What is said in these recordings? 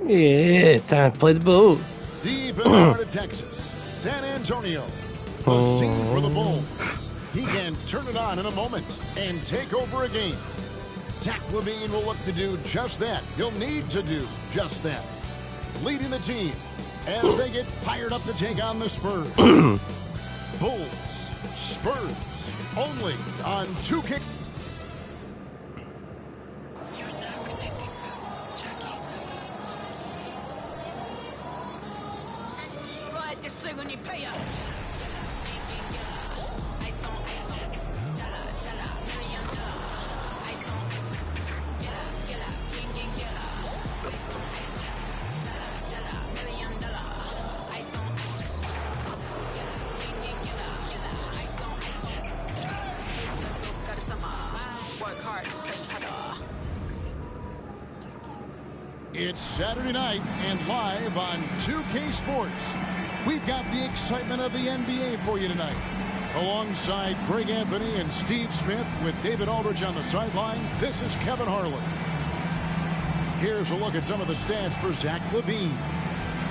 Yeah, it's time to play the Bulls. Deep in the heart of Texas, San Antonio, the scene for the Bulls. He can turn it on in a moment and take over a game. Zach LaVine will look to do just that. He'll need to do just that. Leading the team as they get fired up to take on the Spurs. Bulls, Spurs, only on 2K. It's Saturday night and live on 2K Sports. We've got the excitement of the NBA for you tonight. Alongside Greg Anthony and Steve Smith with David Aldridge on the sideline, this is Kevin Harlan. Here's a look at some of the stats for Zach LaVine.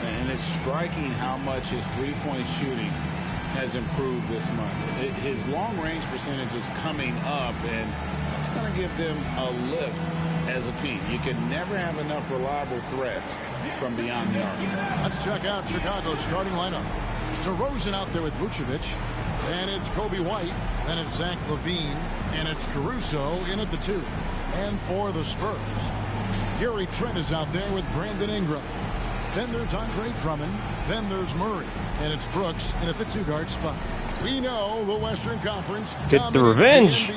And it's striking how much his three-point shooting has improved this month. His long-range percentage is coming up, and it's going to give them a lift as a team. You can never have enough reliable threats from beyond the arc. Let's check out Chicago's starting lineup. DeRozan out there with Vucevic. And it's Kobe White. Then it's Zach LaVine. And it's Caruso in at the 2. And for the Spurs, Gary Trent is out there with Brandon Ingram. Then there's Andre Drummond. Then there's Murray. And it's Brooks in at the 2-guard spot. We know the Western Conference. Get the revenge.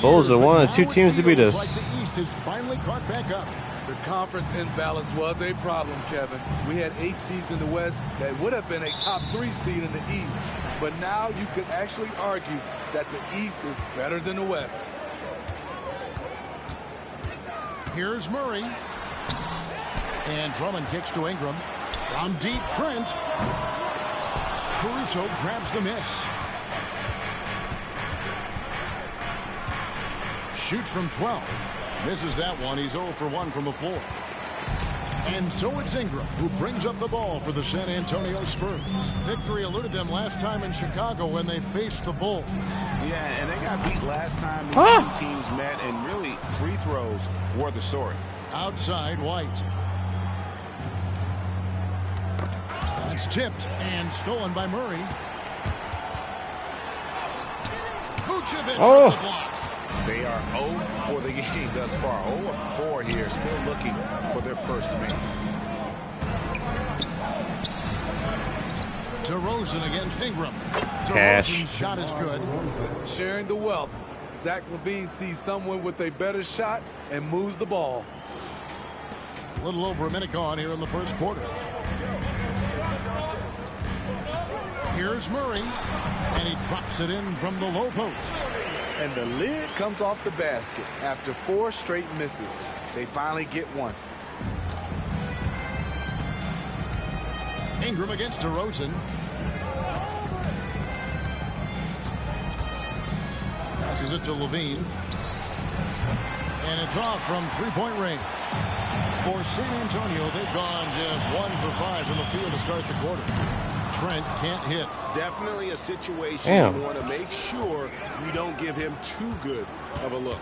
Bulls are one of the 2 teams to beat us. Like the East has finally caught back up. The conference imbalance was a problem, Kevin. We had 8 seeds in the West that would have been a top 3 seed in the East. But now you could actually argue that the East is better than the West. Here's Murray. And Drummond kicks to Ingram. Down deep, Trent. Caruso grabs the miss. Shoots from 12. Misses that one. He's 0 for 1 from the floor. And so it's Ingram who brings up the ball for the San Antonio Spurs. Victory eluded them last time in Chicago when they faced the Bulls. Yeah, and they got beat last time these 2 teams met, and really free throws were the story. Outside, White. It's tipped and stolen by Murray. Vucevic with the block. They are 0 for the game thus far. 0 of 4 here, still looking for their first win. DeRozan against Ingram. Cash. DeRozan's shot is good. Sharing the wealth. Zach LaVine sees someone with a better shot and moves the ball. A little over a minute gone here in the first quarter. Here's Murray, and he drops it in from the low post. And the lid comes off the basket after 4 straight misses. They finally get one. Ingram against DeRozan. Passes it to LaVine. And it's off from 3-point range. For San Antonio, they've gone just 1 for 5 from the field to start the quarter. Trent can't hit. Definitely a situation you want to make sure you don't give him too good of a look.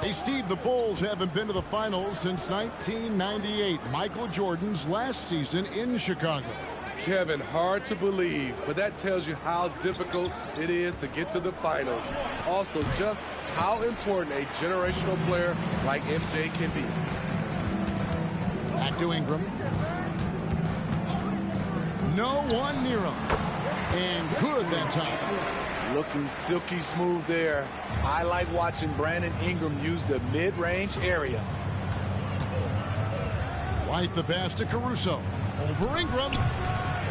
Hey, Steve, the Bulls haven't been to the finals since 1998, Michael Jordan's last season in Chicago. Kevin, hard to believe, but that tells you how difficult it is to get to the finals. Also, just how important a generational player like MJ can be. Back to Ingram. No one near him. And good that time. Looking silky smooth there. I like watching Brandon Ingram use the mid-range area. White the pass to Caruso. Over Ingram.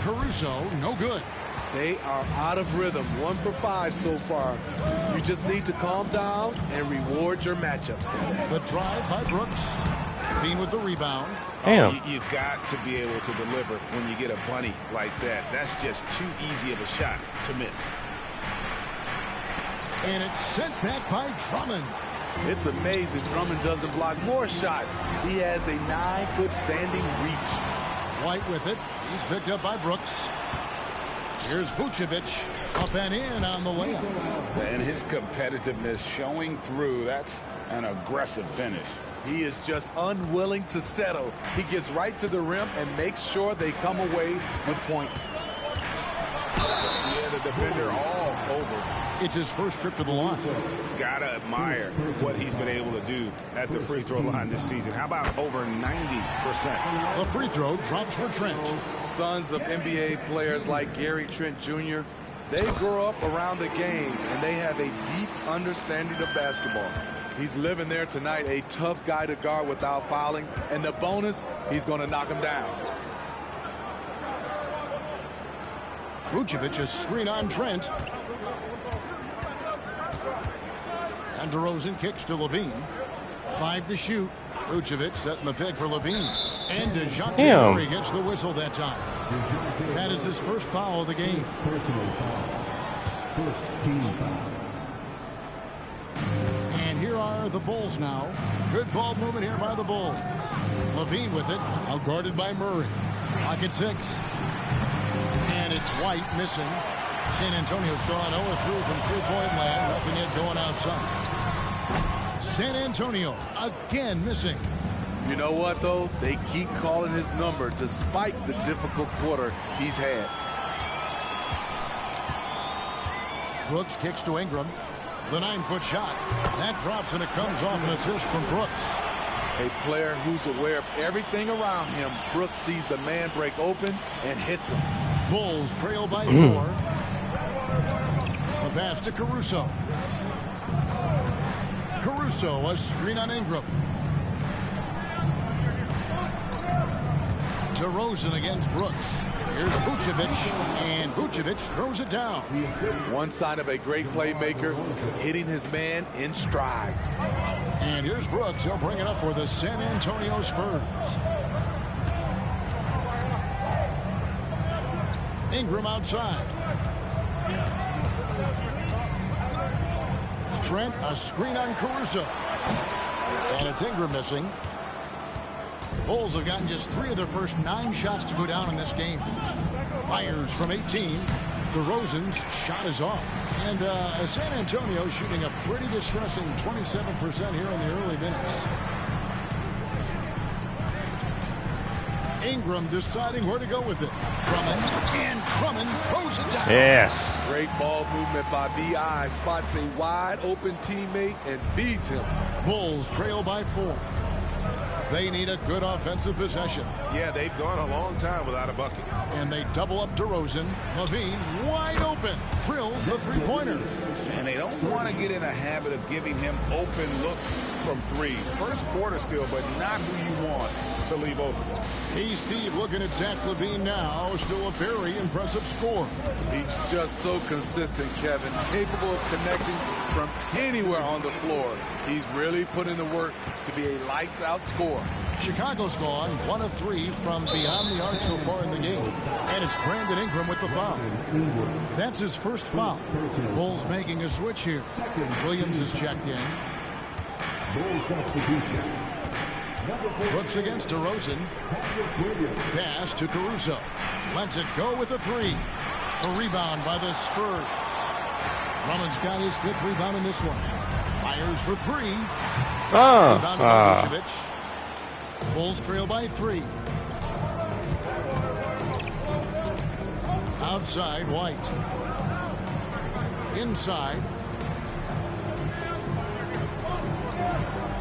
Caruso, no good. They are out of rhythm. 1 for 5 so far. You just need to calm down and reward your matchups. The drive by Brooks. Bean with the rebound. Damn. You've got to be able to deliver when you get a bunny like that. That's just too easy of a shot to miss. And it's sent back by Drummond. It's amazing Drummond doesn't block more shots. He has a 9-foot standing reach. White with it. He's picked up by Brooks. Here's Vucevic up and in on the layup. And his competitiveness showing through. That's an aggressive finish. He is just unwilling to settle. He gets right to the rim and makes sure they come away with points. Yeah, the defender all over. It's his first trip to the line. Gotta admire what he's been able to do at the free throw line this season. How about over 90%? The free throw drops for Trent. Sons of NBA players like Gary Trent Jr., they grow up around the game, and they have a deep understanding of basketball. He's living there tonight, a tough guy to guard without fouling, and the bonus, he's going to knock him down. Vucevic, a screen on Trent. And DeRozan kicks to Levine. 5 to shoot. Vucevic setting the pick for Levine. And DeJounte Murray gets the whistle that time. That is his first foul of the game. First team foul. And here are the Bulls now. Good ball movement here by the Bulls. Levine with it. Now guarded by Murray. Clock at 6. And it's White missing. San Antonio's gone 0-3 from three-point land. Nothing yet going outside. San Antonio again missing. You know what, though? They keep calling his number despite the difficult quarter he's had. Brooks kicks to Ingram. The 9-foot shot. That drops, and it comes off an assist from Brooks. A player who's aware of everything around him. Brooks sees the man break open and hits him. Bulls trail by 4. A pass to Caruso. Caruso, a screen on Ingram. DeRozan against Brooks. Here's Vucevic, and Vucevic throws it down. One sign of a great playmaker, hitting his man in stride. And here's Brooks. He'll bring it up for the San Antonio Spurs. Ingram outside. Trent, a screen on Caruso. And it's Ingram missing. Bulls have gotten just 3 of their first 9 shots to go down in this game. Fires from 18. DeRozan's shot is off. And San Antonio shooting a pretty distressing 27% here in the early minutes. Ingram deciding where to go with it. Drummond, and Drummond throws it down. Yes. Great ball movement by B.I. Spots a wide open teammate and feeds him. Bulls trail by 4. They need a good offensive possession. Yeah, they've gone a long time without a bucket. And they double up DeRozan. Levine wide open. Drills the three-pointer. And they don't want to get in a habit of giving him open looks from 3. First quarter still, but not who you want to leave open. Hey, Steve, looking at Zach LaVine now. Still a very impressive score. He's just so consistent, Kevin. Capable of connecting from anywhere on the floor. He's really put in the work to be a lights-out scorer. Chicago's gone 1 of 3 from beyond the arc so far in the game. And it's Brandon Ingram with the foul. That's his first foul. Bulls making a switch here. Williams is checked in. Brooks against DeRozan. Pass to Caruso. Lets it go with a 3. A rebound by the Spurs. Drummond's got his 5th rebound in this one. Fires for 3. Rebounded by Vucevic. Bulls trail by 3. Outside, White. Inside.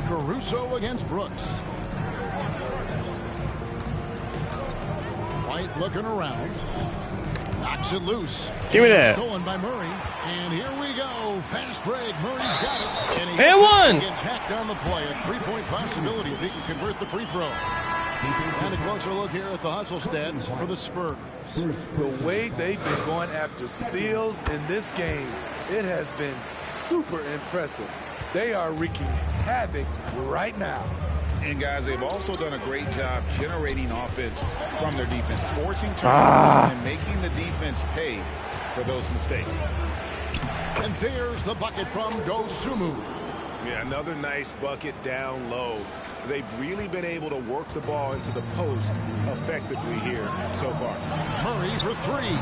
Caruso against Brooks. White looking around. Knocks it loose. Give me that. Stolen by Murray. And here we go. Fast break. Murray's got it. And And one. Gets hacked on the play. A 3-point possibility if he can convert the free throw. And a closer look here at the hustle stats for the Spurs. The way they've been going after steals in this game, it has been super impressive. They are wreaking havoc right now. And guys, they've also done a great job generating offense from their defense, forcing turnovers and making the defense pay for those mistakes. And there's the bucket from Dosunmu. Yeah, another nice bucket down low. They've really been able to work the ball into the post effectively here so far. Murray for three.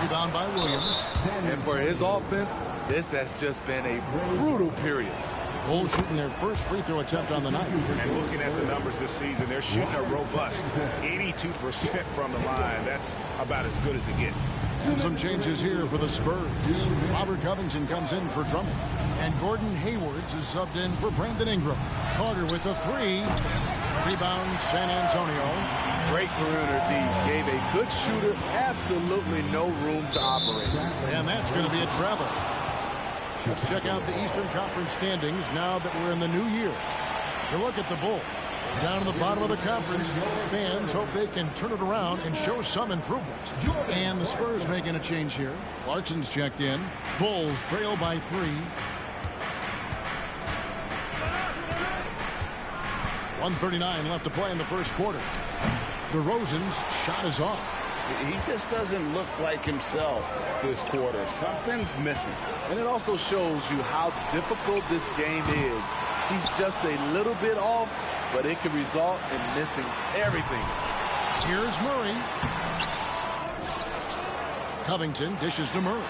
Rebound by Williams. And for his offense, this has just been a brutal period. Bulls shooting their first free throw attempt on the night. And looking at the numbers this season, they're shooting a robust 82% from the line. That's about as good as it gets. And some changes here for the Spurs. Robert Covington comes in for Drummond. And Gordon Haywards is subbed in for Brandon Ingram. Carter with the three. Rebound San Antonio. Great perimeter D. Gave a good shooter absolutely no room to operate. And that's going to be a travel. Let's check out the Eastern Conference standings now that we're in the new year. You look at the Bulls. Down in the bottom of the conference, fans hope they can turn it around and show some improvement. And the Spurs making a change here. Clarkson's checked in. Bulls trail by 3. 1:39 left to play in the first quarter. DeRozan's shot is off. He just doesn't look like himself this quarter. Something's missing. And it also shows you how difficult this game is. He's just a little bit off, but it can result in missing everything. Here's Murray. Covington dishes to Murray.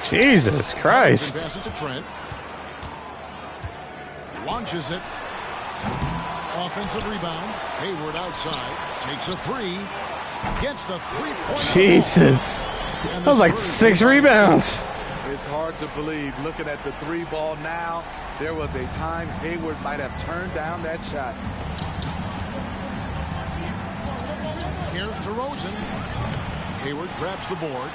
Jesus Christ. Covington passes to Trent. Launches it. Offensive rebound. Hayward outside. Takes a three. Gets the three-point. Jesus. That was like 6 rebounds. It's hard to believe, looking at the three ball now, there was a time Hayward might have turned down that shot. Here's DeRozan. Hayward grabs the board.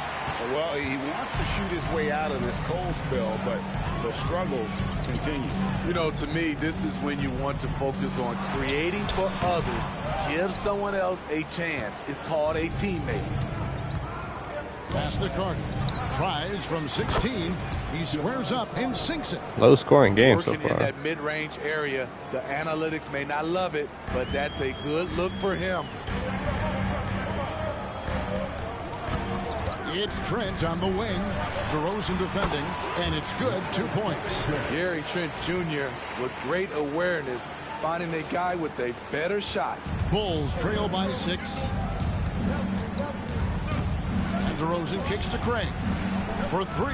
Well, he wants to shoot his way out of this cold spell, but the struggles continue. You know, to me, this is when you want to focus on creating for others. Give someone else a chance. It's called a teammate. Pass to Carter. Tries from 16. He squares up and sinks it. Low scoring game so Working in far. that mid-range area, the analytics may not love it, but that's a good look for him. It's Trent on the wing. DeRozan defending, and it's good. 2 points. Gary Trent Jr. with great awareness, finding a guy with a better shot. Bulls trail by 6. And DeRozan kicks to Craig for 3.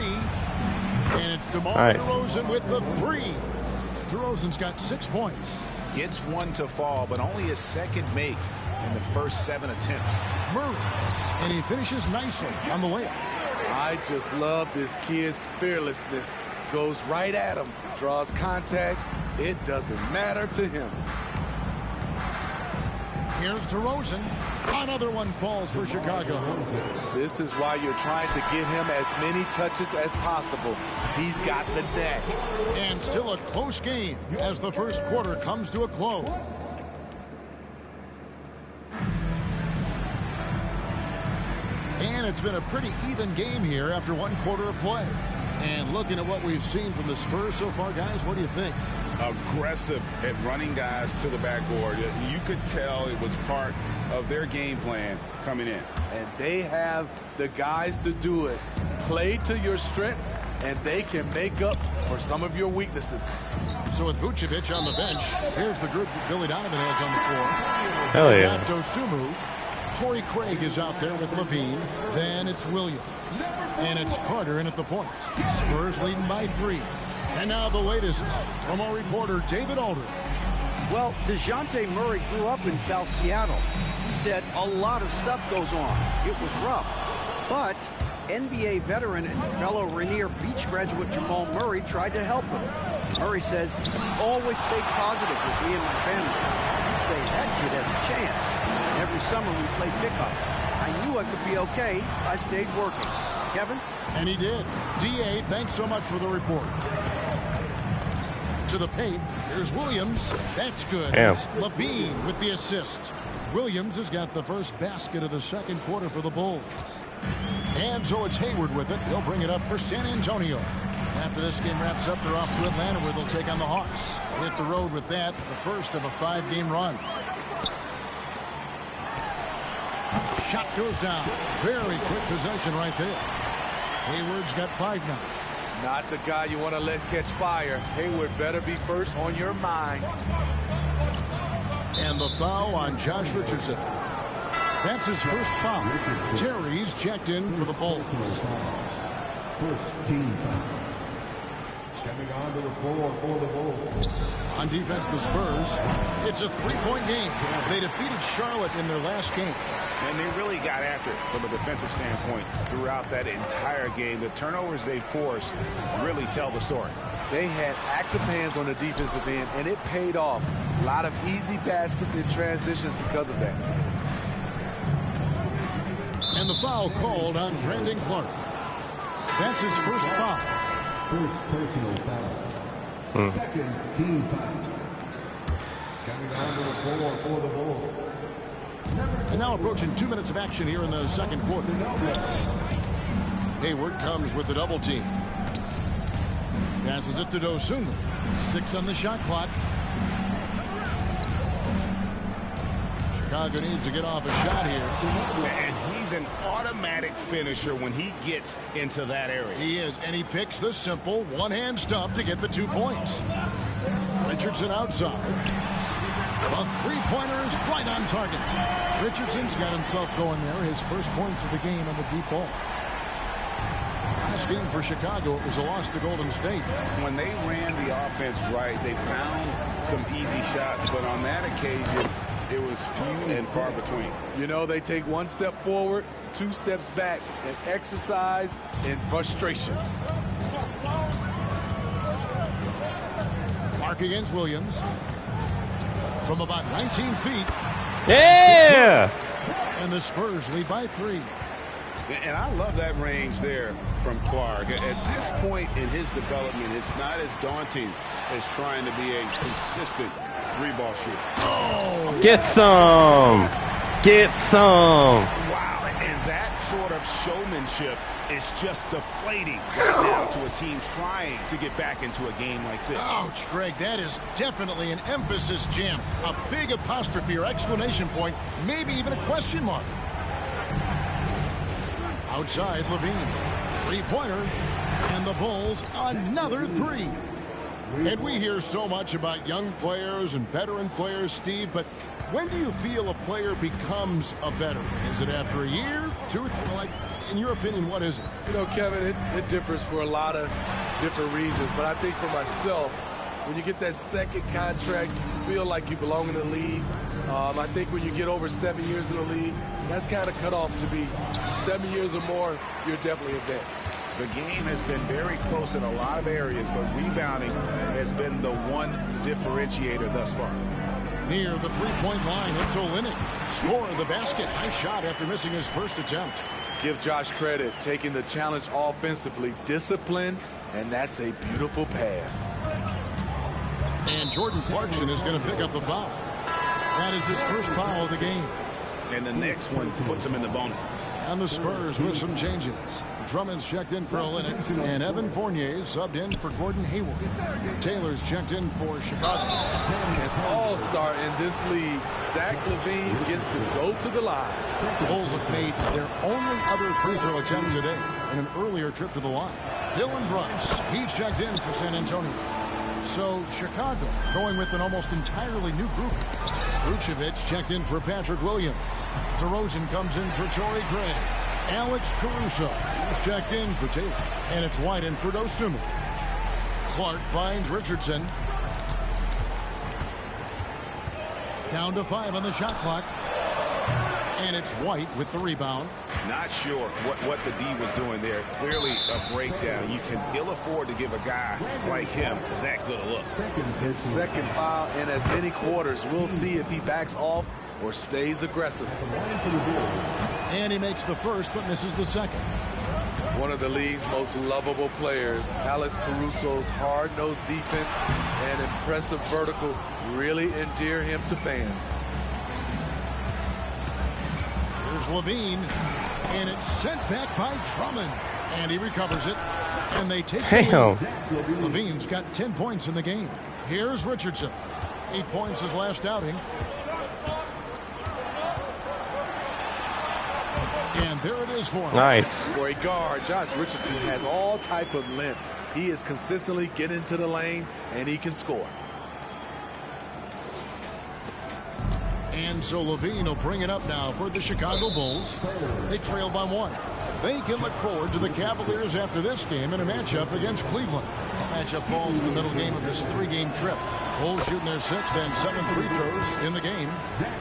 And it's DeMar DeRozan with the 3. DeRozan's got 6 points. Gets one to fall, but only his second make in the first 7 attempts. Murray, and he finishes nicely on the layup. I just love this kid's fearlessness. Goes right at him, draws contact. It doesn't matter to him. Here's DeRozan. Another one falls for Chicago. This is why you're trying to get him as many touches as possible. He's got the net. And still a close game as the first quarter comes to a close. And it's been a pretty even game here after 1 quarter of play. And looking at what we've seen from the Spurs so far, guys, what do you think? Aggressive at running guys to the backboard. You could tell it was part of their game plan coming in. And they have the guys to do it. Play to your strengths, and they can make up for some of your weaknesses. So with Vucevic on the bench, here's the group that Billy Donovan has on the floor. Hell yeah. Dosunmu. Torrey Craig is out there with Levine. Then it's Williams. And it's Carter in at the point. Spurs leading by 3. And now the latest from our reporter, David Aldridge. Well, DeJounte Murray grew up in South Seattle. He said a lot of stuff goes on. It was rough. But NBA veteran and fellow Rainier Beach graduate Jamal Murray tried to help him. Murray says, always stay positive with me and my family. He'd say, that kid has a chance. And every summer we played pickup. I knew I could be okay. I stayed working. Kevin? And he did. D.A., thanks so much for the report. To the paint, here's Williams. That's good. Damn. It's Levine with the assist. Williams has got the first basket of the second quarter for the Bulls. And so it's Hayward with it. He'll bring it up for San Antonio. After this game wraps up, they're off to Atlanta where they'll take on the Hawks. They'll hit the road with that, the first of a 5-game run. Shot goes down. Very quick possession right there. Hayward's got 5 now. Not the guy you want to let catch fire. Hayward better be first on your mind. And the foul on Josh Richardson. That's his first foul. Terry's checked in for the Bulls. First team foul. Coming onto the floor for the Bulls. On defense, the Spurs. It's a three-point game. They defeated Charlotte in their last game. And they really got after it from a defensive standpoint throughout that entire game. The turnovers they forced really tell the story. They had active hands on the defensive end, and it paid off. A lot of easy baskets and transitions because of that. And the foul called on Brandon Clark. That's his first foul. First personal foul. Second team foul. Coming onto the floor for the Bulls. And now approaching 2 minutes of action here in the second quarter. Hayward comes with the double team. Passes it to Dosunmu. 6 on the shot clock. Chicago needs to get off a shot here. And he's an automatic finisher when he gets into that area. He is, and he picks the simple one-hand stuff to get the 2 points. Richardson outside. The three-pointer is right on target. Richardson's got himself going there. His first points of the game on the deep ball. Last game for Chicago, it was a loss to Golden State. When they ran the offense right, they found some easy shots, but on that occasion, it was few and far between. You know, they take 1 step forward, 2 steps back, and exercise in frustration. Mark against Williams. From about 19 feet. Yeah! And the Spurs lead by 3. And I love that range there from Clark. At this point in his development, it's not as daunting as trying to be a consistent three-ball shooter. Oh, Get some! Get some! Wow, and that sort of showmanship is just deflating right now to a team trying to get back into a game like this. ouch, Greg, that is definitely an emphasis jam. A big apostrophe or exclamation point, maybe even a question mark. Outside, Levine. Three-pointer. And the Bulls, another 3. And we hear so much about young players and veteran players, Steve, but when do you feel a player becomes a veteran? Is it after a year, 2 or 3? Like, in your opinion, what is it? You know, Kevin, it differs for a lot of different reasons, but I think for myself, when you get that second contract, you feel like you belong in the league. I think when you get over 7 years in the league, that's kind of cut off to be 7 years or more, you're definitely a vet. The game has been very close in a lot of areas, but rebounding has been the one differentiator thus far. Near the three-point line, it's Olynyk. Score the basket. Nice shot after missing his first attempt. Give Josh credit, taking the challenge offensively, discipline, and that's a beautiful pass. And Jordan Clarkson is going to pick up the foul. That is his first foul of the game. And the next one puts him in the bonus. And the Spurs with some changes. Drummond's checked in for Olynyk, and Evan Fournier subbed in for Gordon Hayward. Taylor's checked in for Chicago. An all-star in this league, Zach LaVine gets to go to the line. The Bulls have made their only other free throw attempt today in an earlier trip to the line. Dylan Brooks, he's checked in for San Antonio. So Chicago going with an almost entirely new group. Vucevic checked in for Patrick Williams. DeRozan comes in for Torrey Craig. Alex Caruso is checked in for Taylor. And it's White in for Dosunmu. Clark finds Richardson. Down to 5 on the shot clock. And it's White with the rebound. Not sure what the D was doing there. Clearly a breakdown. You can ill afford to give a guy like him that good a look. His second foul in as many quarters. We'll see if he backs off or stays aggressive. And he makes the first but misses the second. One of the league's most lovable players, Alex Caruso's hard-nosed defense and impressive vertical really endear him to fans. Here's Levine, and it's sent back by Drummond, and he recovers it, and they take the lead. Levine's got 10 points in the game. Here's Richardson. 8 points his last outing. And there it is for him. Nice. For a guard, Josh Richardson has all type of length. He is consistently getting to the lane, and he can score. And so Levine will bring it up now for the Chicago Bulls. They trail by 1. They can look forward to the Cavaliers after this game in a matchup against Cleveland. That matchup falls in the middle game of this 3-game trip. Bulls shooting their 6th and 7th free throws in the game.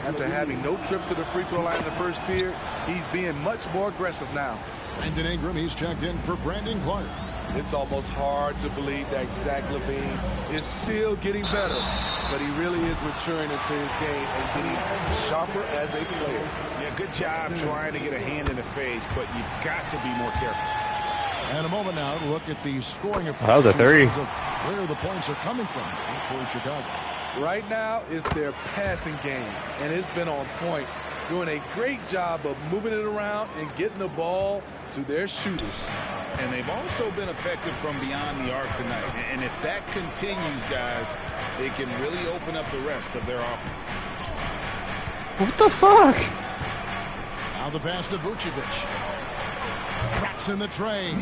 After having no trips to the free throw line in the first period, he's being much more aggressive now. Brandon Ingram, he's checked in for Brandon Clark. It's almost hard to believe that Zach LaVine is still getting better, but he really is maturing into his game and getting sharper as a player. Yeah, good job trying to get a hand in the face, but you've got to be more careful. And a moment now to look at the scoring approach. That was a 3. Where the points are coming from for Chicago. Right now, it's their passing game, and it's been on point, doing a great job of moving it around and getting the ball to their shooters. And they've also been effective from beyond the arc tonight. And if that continues, guys, they can really open up the rest of their offense. What the fuck? Now the pass to Vucevic. Traps in the tray.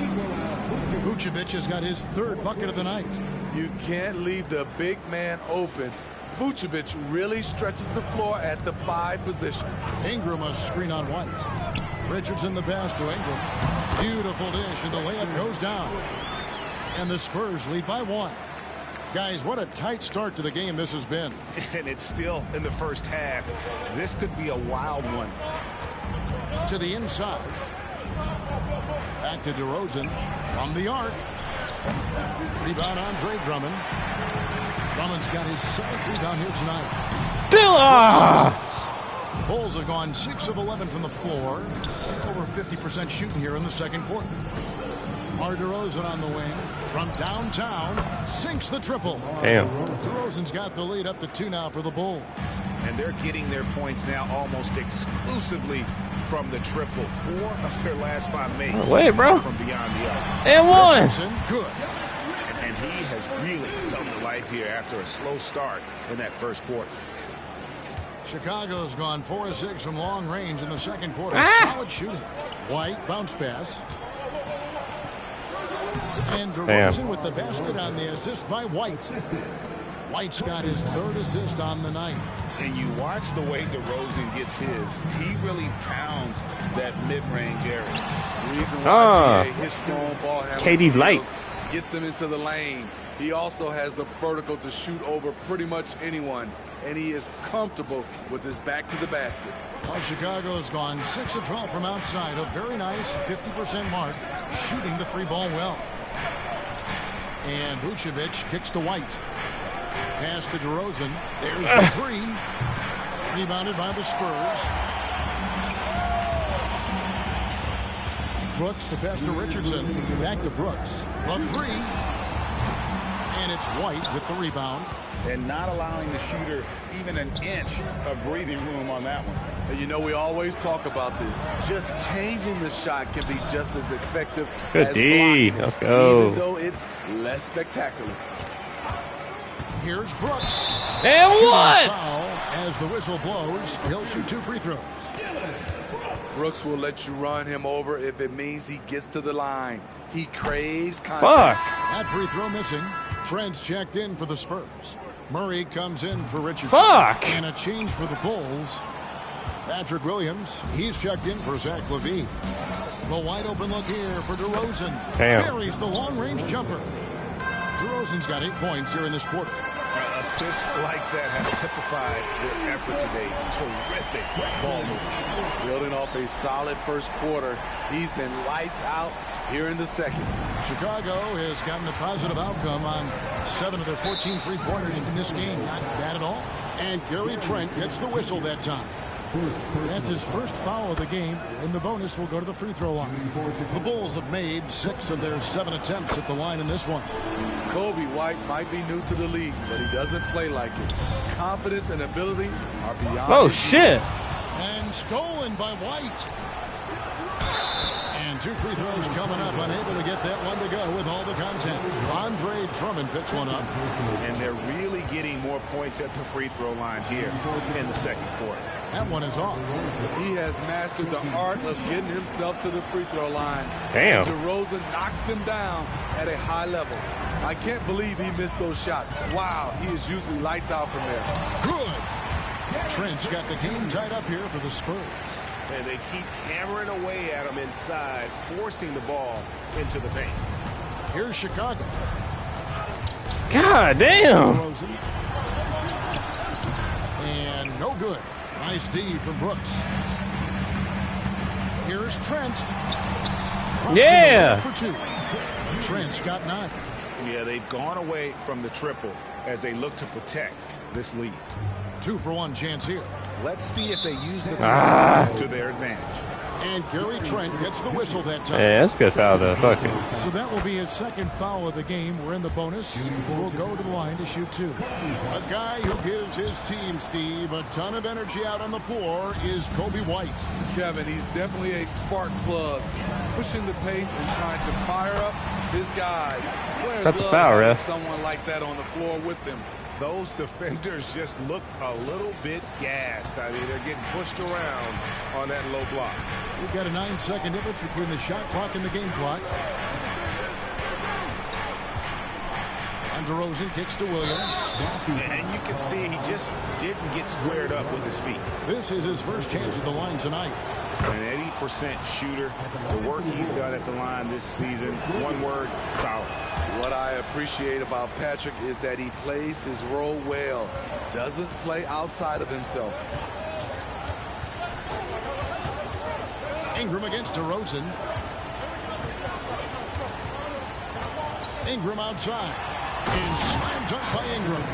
Vucevic has got his 3rd bucket of the night. You can't leave the big man open. Vucevic really stretches the floor at the 5 position. Ingram a screen on White. Richardson the pass to Ingram. Beautiful dish, and the layup goes down. And the Spurs lead by 1. Guys, what a tight start to the game this has been. And it's still in the first half. This could be a wild one. To the inside. Back to DeRozan from the arc. Rebound Andre Drummond. Drummond's got his 7th rebound here tonight. Bulls have gone 6 of 11 from the floor. Over 50% shooting here in the second quarter. Mar DeRozan on the wing. From downtown, sinks the triple. Damn. DeRozan's got the lead up to 2 now for the Bulls. And they're getting their points now almost exclusively from the triple. 4 of their last 5 makes bro. from beyond the arc. And 1. Richardson, good. And he has really come to life here after a slow start in that first quarter. Chicago's gone 4 of 6 from long range in the second quarter. Solid shooting. White bounce pass. And DeRozan with the basket on the assist by White. White's got his 3rd assist on the night. And you watch the way DeRozan gets his. He really pounds that mid-range area. Reason why his strong ball handling KD Light gets him into the lane. He also has the vertical to shoot over pretty much anyone, and he is comfortable with his back to the basket. Well, Chicago's gone 6 of 12 from outside. A very nice 50% mark, shooting the 3-ball well. And Vucevic kicks to White. Pass to DeRozan. There's the 3. Rebounded by the Spurs. Brooks, the pass to Richardson. Back to Brooks. The 3. And it's White with the rebound. And not allowing the shooter even an inch of breathing room on that one. And you know, we always talk about this. Just changing the shot can be just as effective Good as D. blocking, Let's go. even though it's less spectacular. Here's Brooks. And Shooting 1. foul as the whistle blows. He'll shoot 2 free throws. Brooks will let you run him over if it means he gets to the line. He craves contact. Fuck. That free throw missing. Trent's checked in for the Spurs. Murray comes in for Richardson. Fuck. And a change for the Bulls. Patrick Williams, he's checked in for Zach LaVine. The wide open look here for DeRozan. Damn. Buries the long-range jumper. DeRozan's got 8 points here in this quarter. Assists like that have typified their effort today. Terrific ball movement. Building off a solid first quarter, he's been lights out here in the second. Chicago has gotten a positive outcome on 7 of their 14 three-pointers in this game. Not bad at all. And Gary Trent gets the whistle that time. That's his first foul of the game, and the bonus will go to the free throw line. The Bulls have made 6 of their 7 attempts at the line in this one. Kobe White might be new to the league, but he doesn't play like it. Confidence and ability are beyond. Oh, shit. And stolen by White. And 2 free throws coming up, unable to get that one to go with all the contact. Andre Drummond picks one up. And they're really getting more points at the free throw line here in the second quarter. That one is off. He has mastered the art of getting himself to the free throw line. Damn. DeRozan knocks them down at a high level. I can't believe he missed those shots. Wow, he is usually lights out from there. Good. Trent's got the game tied up here for the Spurs. And they keep hammering away at him inside, forcing the ball into the paint. Here's Chicago. God damn. And no good. Nice D from Brooks. Here's Trent. Yeah. For two. Trent's got 9. Yeah, they've gone away from the triple as they look to protect this lead. 2-for-1 chance here. Let's see if they use the triple to their advantage. And Gary Trent gets the whistle that time. Yeah, that's good foul though. Fuck it. So that will be his second foul of the game. We're in the bonus. We'll go to the line to shoot 2. A guy who gives his team, Steve, a ton of energy out on the floor is Kobe White. Kevin, he's definitely a spark plug, pushing the pace and trying to fire up his guys. Players That's a love foul, having ref. someone like that on the floor with them. Those defenders just look a little bit gassed. I mean, they're getting pushed around on that low block. We've got a 9-second difference between the shot clock and the game clock. And DeRozan kicks to Williams. And you can see he just didn't get squared up with his feet. This is his first chance at the line tonight. An 80% shooter. The work he's done at the line this season, one word, solid. What I appreciate about Patrick is that he plays his role well, doesn't play outside of himself. Ingram against DeRozan. Ingram outside. And slam dunk by Ingram.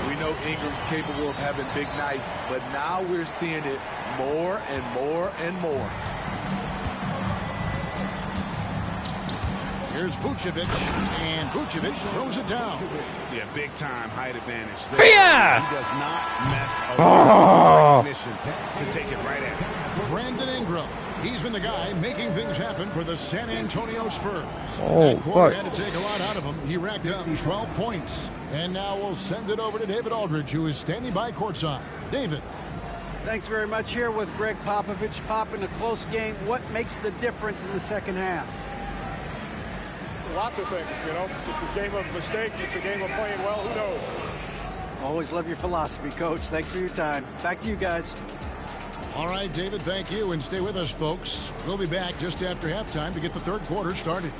We know Ingram's capable of having big nights, but now we're seeing it more and more and more. Here's Vucevic, and Vucevic throws it down. Yeah, big time height advantage. Yeah. He does not mess around with recognition to take it right at him. Brandon Ingram. He's been the guy making things happen for the San Antonio Spurs. Oh, that quarter fuck. had to take a lot out of him. He racked up 12 points. And now we'll send it over to David Aldridge, who is standing by courtside. David. Thanks very much. Here with Greg Popovich. Pop, in a close game, what makes the difference in the second half? Lots of things, you know. It's a game of mistakes. It's a game of playing well. Who knows? Always love your philosophy, Coach. Thanks for your time. Back to you guys. All right, David, thank you. And stay with us, folks. We'll be back just after halftime to get the third quarter started.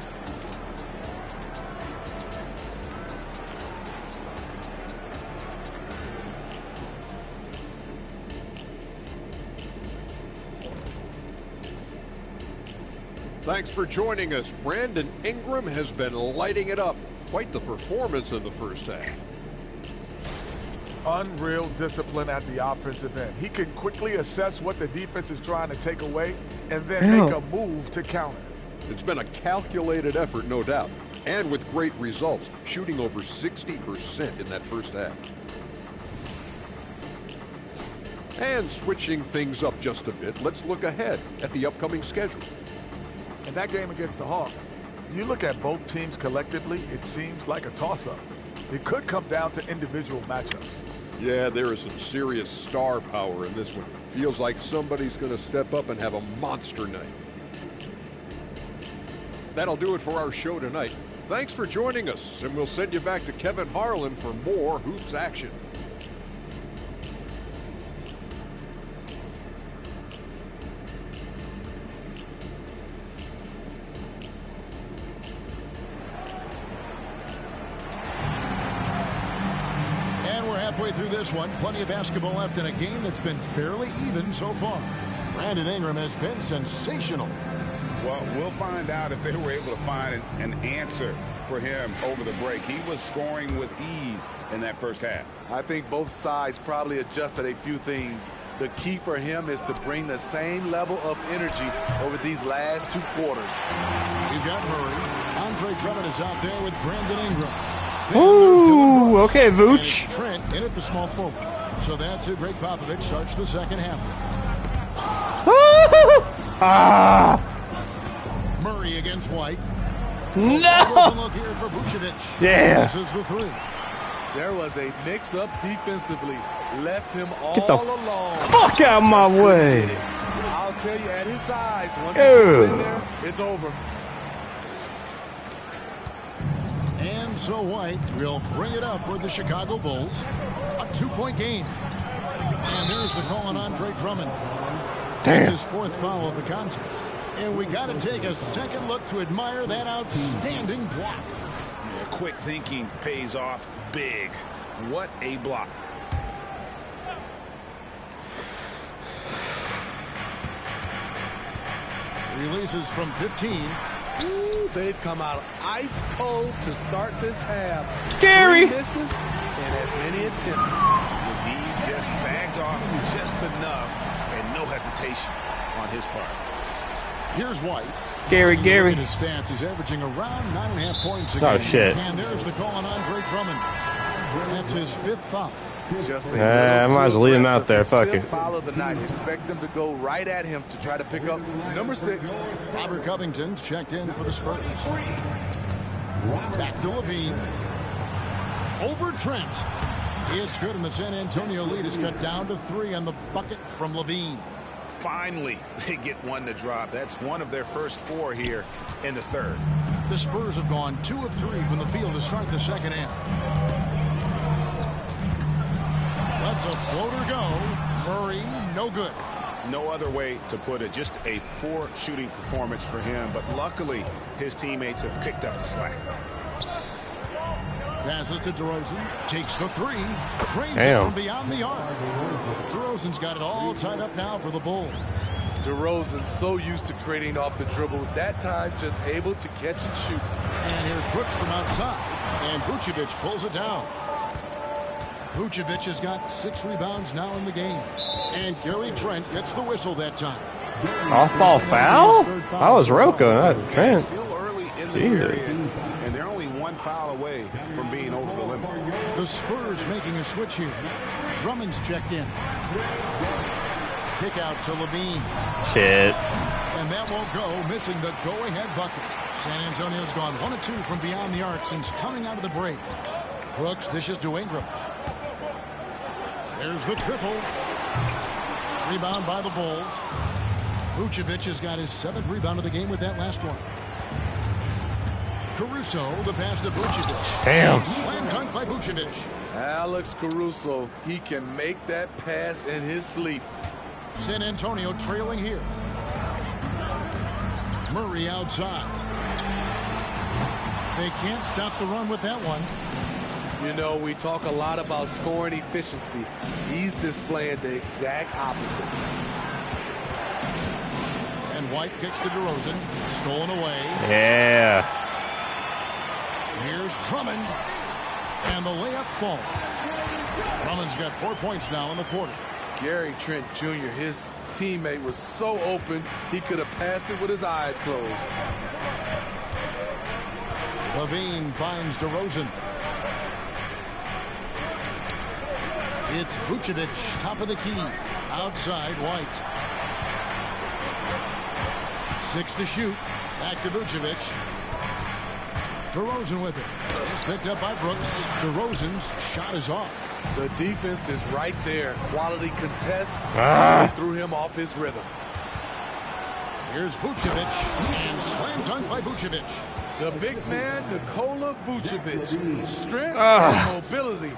Thanks for joining us. Brandon Ingram has been lighting it up. Quite the performance in the first half. Unreal discipline at the offensive end. He can quickly assess what the defense is trying to take away and then make a move to counter. It's been a calculated effort, no doubt, and with great results, shooting over 60% in that first half. And switching things up just a bit, let's look ahead at the upcoming schedule. In that game against the Hawks, you look at both teams collectively, it seems like a toss-up. It could come down to individual matchups. Yeah, there is some serious star power in this one. Feels like somebody's going to step up and have a monster night. That'll do it for our show tonight. Thanks for joining us, and we'll send you back to Kevin Harlan for more Hoops action. Halfway through this one, plenty of basketball left in a game that's been fairly even so far. Brandon Ingram has been sensational. Well, we'll find out if they were able to find an answer for him over the break. He was scoring with ease in that first half. I think both sides probably adjusted a few things. The key for him is to bring the same level of energy over these last 2 quarters. You've got Murray. Andre Drummond is out there with Brandon Ingram. Ooh, okay, Vooch. Trent in at the small forward. So that's who Greg Popovich starts the second half. Murray against White. No. Look here for Vucevic. Yeah. This is the 3. There was a mix-up defensively. Left him all Get the alone. fuck out of my way. I'll tell you, at his size, once he gets in there, it's over. And so White will bring it up for the Chicago Bulls. A 2-point game. And there's the call on Andre Drummond. That's his 4th foul of the contest. And we got to take a second look to admire that outstanding block. Yeah, quick thinking pays off big. What a block. Releases from 15. Ooh, they've come out ice cold to start this half. Gary. 3 misses and as many attempts. He just sagged off just enough and no hesitation on his part. Here's White. Gary. Look at his stats. He's averaging around 9.5 points a game. Oh, shit. And there's the call on Andre Drummond. That's his 5th foul. I might as well leave him out there. Fuck it. Foul of the night. Expect them to go right at him to try to pick up number 6. Robert Covington's checked in for the Spurs. Back to Levine. Over Trent. It's good, and the San Antonio lead is cut down to 3 on the bucket from Levine. Finally, they get one to drop. That's one of their first 4 here in the 3rd. The Spurs have gone 2 of 3 from the field to start the second half. Let's a floater go. Murray, no good. No other way to put it. Just a poor shooting performance for him. But luckily, his teammates have picked up the slack. Passes to DeRozan. Takes the 3. Trains it from beyond the arc. DeRozan's got it all tied up now for the Bulls. DeRozan so used to creating off the dribble. That time just able to catch and shoot. And here's Brooks from outside. And Vucevic pulls it down. Vucevic has got 6 rebounds now in the game. And Gary Trent gets the whistle that time. Off-ball foul? I was Rocco, not Trent. Still early in the period, and they're only 1 foul away from being over the limit. The Spurs making a switch here. Drummond's checked in. Kick out to Levine. Shit. And that won't go, missing the go-ahead bucket. San Antonio's gone 1 of 2 from beyond the arc since coming out of the break. Brooks dishes to Ingram. There's the triple. Rebound by the Bulls. Vucevic has got his 7th rebound of the game with that last one. Caruso, the pass to Vucevic. Damn. Slam dunk by Vucevic. Alex Caruso, he can make that pass in his sleep. San Antonio trailing here. Murray outside. They can't stop the run with that one. You know, we talk a lot about scoring efficiency. He's displaying the exact opposite. And White kicks to DeRozan. Stolen away. Yeah. Here's Drummond. And the layup falls. Drummond's got 4 points now in the quarter. Gary Trent Jr., his teammate was so open, he could have passed it with his eyes closed. Levine finds DeRozan. It's Vucevic, top of the key. Outside, White. 6 to shoot. Back to Vucevic. DeRozan with it. It's picked up by Brooks. DeRozan's shot is off. The defense is right there. Quality contest. They threw him off his rhythm. Here's Vucevic. And slam dunk by Vucevic. The big man, Nikola Vucevic. Strength and mobility.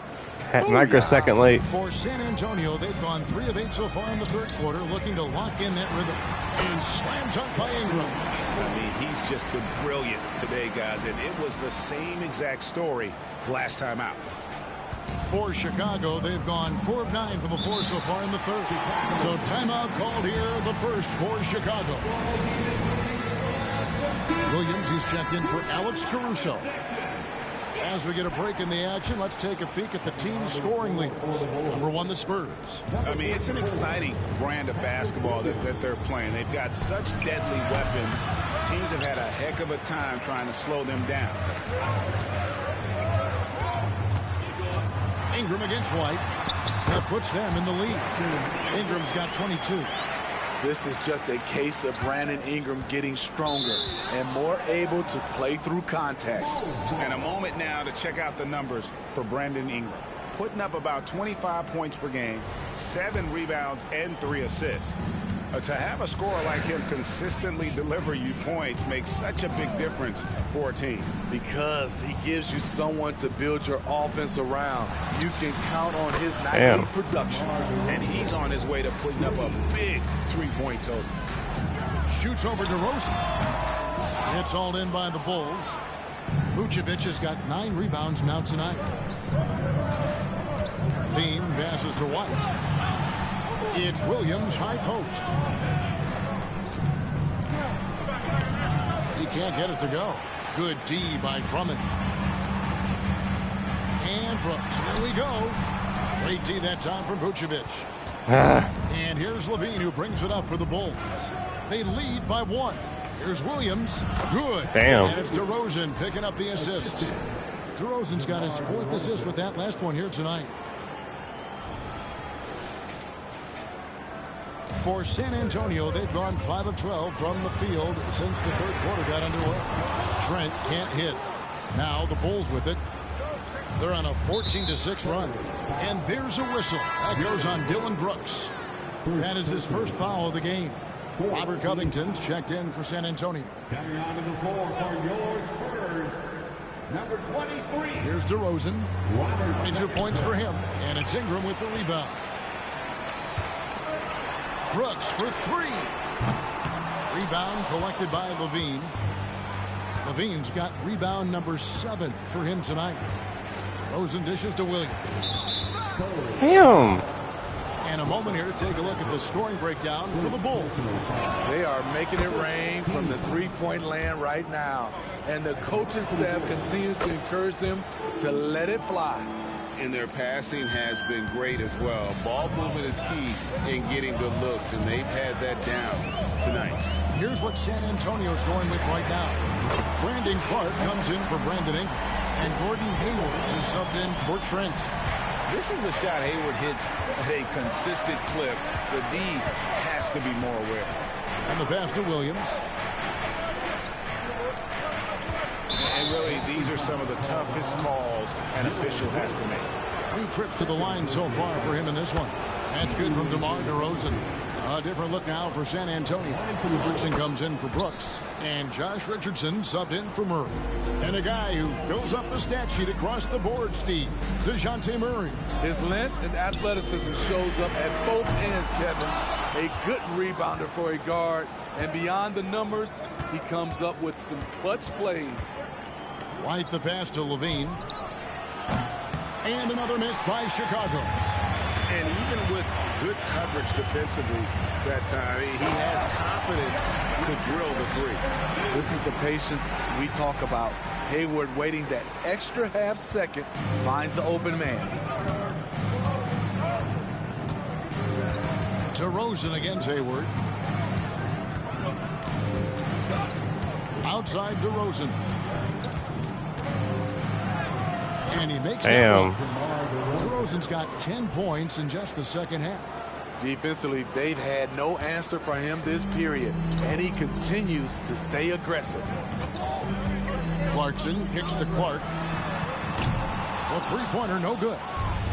Microsecond late. For San Antonio, they've gone 3 of 8 so far in the 3rd quarter, looking to lock in that rhythm. And slam dunk by Ingram. I mean, he's just been brilliant today, guys, and it was the same exact story last time out. For Chicago, they've gone 4 of 9 from the floor so far in the 3rd. So timeout called here, the first for Chicago. Williams is checked in for Alex Caruso. As we get a break in the action, let's take a peek at the team scoring leaders. Number 1, the Spurs. I mean, it's an exciting brand of basketball that they're playing. They've got such deadly weapons. Teams have had a heck of a time trying to slow them down. Ingram against White. That puts them in the lead. Ingram's got 22. This is just a case of Brandon Ingram getting stronger and more able to play through contact. And a moment now to check out the numbers for Brandon Ingram. Putting up about 25 points per game, 7 rebounds, and 3 assists. To have a scorer like him consistently deliver you points makes such a big difference for a team. Because he gives you someone to build your offense around. You can count on his nightly production. And he's on his way to putting up a big 3-point total. Shoots over DeRozan. It's all in by the Bulls. Vucevic has got 9 rebounds now tonight. Beam passes to White. It's Williams, high post. He can't get it to go. Good D by Drummond. And Brooks. Here we go. Great D that time from Vucevic. And here's Levine, who brings it up for the Bulls. They lead by 1. Here's Williams. Good. Damn. And it's DeRozan picking up the assist. DeRozan's got his 4th assist with that last one here tonight. For San Antonio, they've gone 5 of 12 from the field since the 3rd quarter got underway. Trent can't hit. Now the Bulls with it. They're on a 14-6 run. And there's a whistle. That goes on Dylan Brooks. That is his first foul of the game. Robert Covington's checked in for San Antonio. Coming onto the floor for your Spurs, number 23. Here's DeRozan. 22 points for him. And it's Ingram with the rebound. Brooks for 3. Rebound collected by Levine. Levine's got rebound number 7 for him tonight. Rosen dishes to Williams. Damn. And a moment here to take a look at the scoring breakdown for the Bulls. They are making it rain from the 3-point land right now. And the coaching staff continues to encourage them to let it fly. And their passing has been great as well. Ball movement is key in getting good looks, and they've had that down tonight. Here's what San Antonio's going with right now. Brandon Clark comes in for Brandon Ingram, and Gordon Hayward is subbed in for Trent. This is a shot Hayward hits at a consistent clip. The D has to be more aware. And the pass to Williams. And really, these are some of the toughest calls an official has to make. 3 trips to the line so far for him in this one. That's good from DeMar DeRozan. A different look now for San Antonio. Clarkson comes in for Brooks. And Josh Richardson subbed in for Murray. And a guy who fills up the stat sheet across the board, Steve, DeJounte Murray. His length and athleticism shows up at both ends, Kevin. A good rebounder for a guard. And beyond the numbers, he comes up with some clutch plays. White the pass to Levine. And another miss by Chicago. And even with good coverage defensively that time, he has confidence to drill the 3. This is the patience we talk about. Hayward waiting that extra half second, finds the open man. DeRozan against Hayward. Outside DeRozan. And he makes Damn. that. DeRozan's got 10 points in just the second half. Defensively, they've had no answer for him this period, and he continues to stay aggressive. Clarkson kicks to Clark. The 3-pointer, no good.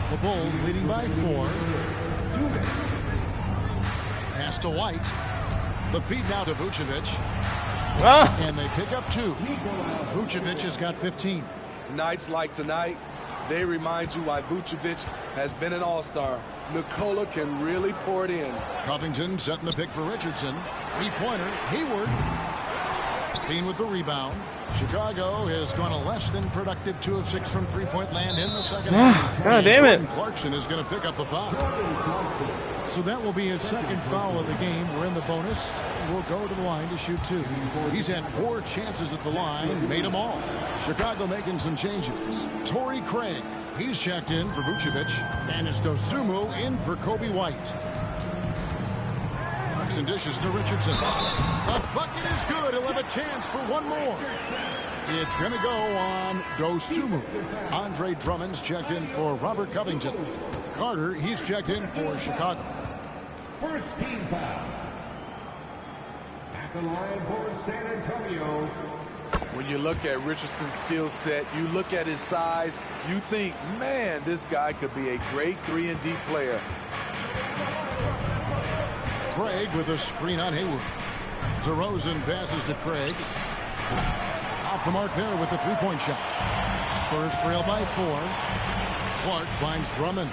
The Bulls leading by 4. Pass to White. The feed now to Vucevic. And they pick up 2. Vucevic has got 15. Nights like tonight, they remind you why Vucevic has been an all-star. Nikola can really pour it in. Covington setting the pick for Richardson. 3-pointer, Hayward. Bean with the rebound. Chicago has gone a less than productive 2 of 6 from 3-point land in the second half. God damn it. Clarkson is going to pick up the foul. So that will be his second foul of the game. We're in the bonus. We'll go to the line to shoot 2. He's had 4 chances at the line, made them all. Chicago making some changes. Torrey Craig, he's checked in for Vucevic. And it's Dosunmu in for Kobe White. And dishes to Richardson. The bucket is good. He'll have a chance for one more. It's going to go on Dosunmu. Andre Drummond's checked in for Robert Covington. Carter, he's checked in for Chicago. First team foul. the line for San Antonio. When you look at Richardson's skill set, you look at his size, you think, man, this guy could be a great 3-and-D player. Craig with a screen on Hayward. DeRozan passes to Craig. Off the mark there with the three-point shot. Spurs trail by 4. Clark finds Drummond.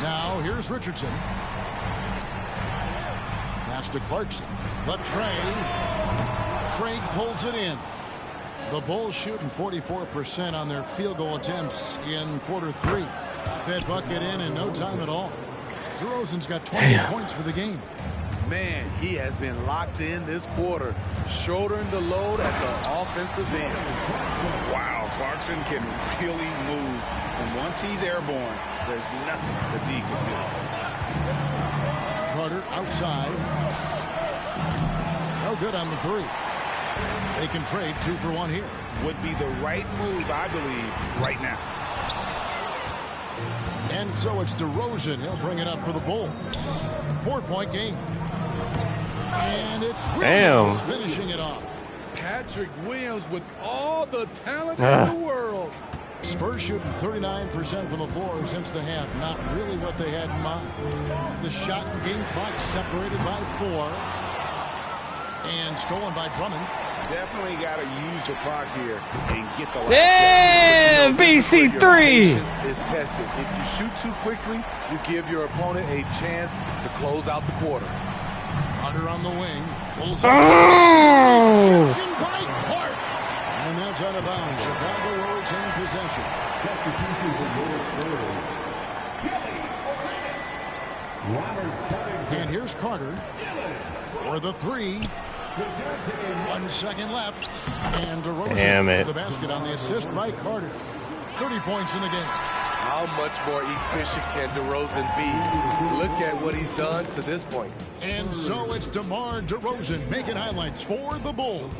Now here's Richardson. Pass to Clarkson. The tray. Craig pulls it in. The Bulls shooting 44% on their field goal attempts in quarter 3. Got that bucket in no time at all. DeRozan's got 28 points for the game. Man, he has been locked in this quarter, shouldering the load at the offensive end. Wow, Clarkson can really move. And once he's airborne, there's nothing the D can do. Carter outside. No good on the 3. They can trade 2 for 1 here. Would be the right move, I believe, right now. And so it's DeRozan. He'll bring it up for the Bulls. 4-point game. And it's Williams finishing it off. Patrick Williams with all the talent in the world. Spurs shooting 39% from the floor since the half. Not really what they had in mind. The shot and game clock separated by 4. And stolen by Drummond. Definitely got to use the clock here and get the last shot. BC3 is tested. If you shoot too quickly, you give your opponent a chance to close out the quarter. Carter on the wing. Pulls by Clark. And that's out of bounds. Chicago will retain possession. And here's Carter for the 3. 1 second left. And DeRozan with the basket on the assist by Carter. 30 points in the game. How much more efficient can DeRozan be? Look at what he's done to this point. And so it's DeMar DeRozan making highlights for the Bulls.